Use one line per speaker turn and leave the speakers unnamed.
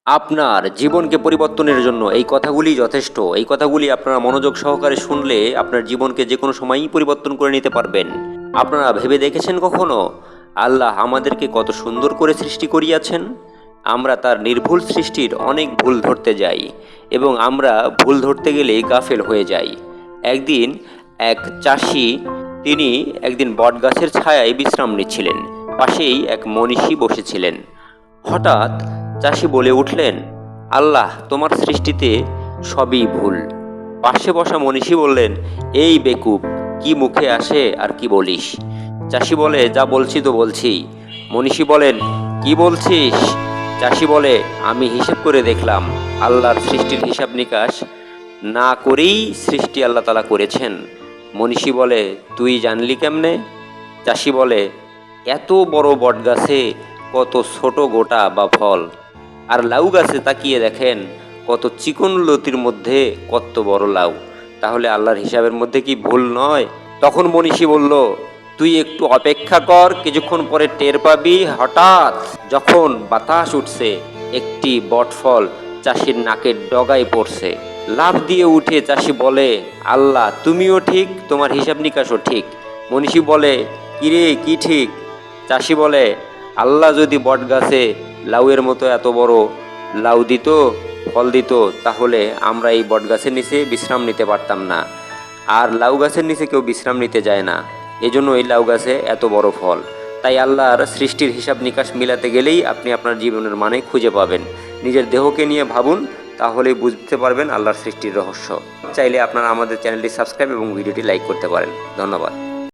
আপনার জীবনকে পরিবর্তনের জন্য এই কথাগুলি যথেষ্ট। এই কথাগুলি আপনারা মনোযোগ সহকারে শুনলে আপনার জীবনকে যে কোনো সময়ই পরিবর্তন করে নিতে পারবেন। আপনারা ভেবে দেখেছেন কখনো আল্লাহ আমাদেরকে কত সুন্দর করে সৃষ্টি করিয়াছেন? আমরা তার নির্ভুল সৃষ্টির অনেক ভুল ধরতে যাই এবং আমরা ভুল ধরতে গেলে গাফেল হয়ে যাই। একদিন এক চাষি তিনি একদিন বটগাছের ছায়ায় বিশ্রাম নিচ্ছিলেন। পাশেই এক মনীষী বসেছিলেন। হঠাৎ চাষি বলে উঠলেন, আল্লাহ তোমার সৃষ্টিতে সবই ভুল। পাশে বসা মনীষী বললেন, এই বেকুব, কি মুখে আসে আর কি বলিস? চাষি বলে, যা বলছি তো বলছি। মনীষী বলেন, কি বলছিস? চাষি বলে, আমি হিসাব করে দেখলাম আল্লাহর সৃষ্টির হিসাব নিকাশ না করেই সৃষ্টি আল্লাহ তাআলা করেছেন। মনীষী বলে, তুই জানলি কেমনে? চাষি বলে, এত বড় বটগাছে কত ছোট গোটা বা ফল, আর লাউ গাছে তাকিয়ে দেখেন কত চিকন লতির মধ্যে কত বড় লাউ। তাহলে আল্লাহর হিসাবের মধ্যে কি ভুল নয়? তখন মনীষী বলল, তুই একটু অপেক্ষা কর, কিছুক্ষণ পরে টের পাবি। হঠাৎ যখন বাতাস উঠছে, একটি বটফল চাষির নাকের ডগায় পড়ছে। লাফ দিয়ে উঠে চাষি বলে, আল্লাহ তুমিও ঠিক, তোমার হিসাব নিকাশও ঠিক। মনীষী বলে, কিরে কি ঠিক? চাষি বলে, আল্লাহ যদি বটগাছে লাউয়ের মতো এত বড় লাউ দিত, ফল দিত, তাহলে আমরা এই বটগাছের নিচে বিশ্রাম নিতে পারতাম না। আর লাউ গাছের নিচে কেউ বিশ্রাম নিতে যায় না, এজন্য এই লাউ গাছে এত বড় ফল। তাই আল্লাহর সৃষ্টির হিসাব নিকাশ মিলাতে গেলেই আপনি আপনার জীবনের মানে খুঁজে পাবেন। নিজের দেহকে নিয়ে ভাবুন, তাহলেই বুঝতে পারবেন আল্লাহর সৃষ্টির রহস্য। চাইলে আপনারা আমাদের চ্যানেলটি সাবস্ক্রাইব এবং ভিডিওটি লাইক করতে পারেন। ধন্যবাদ।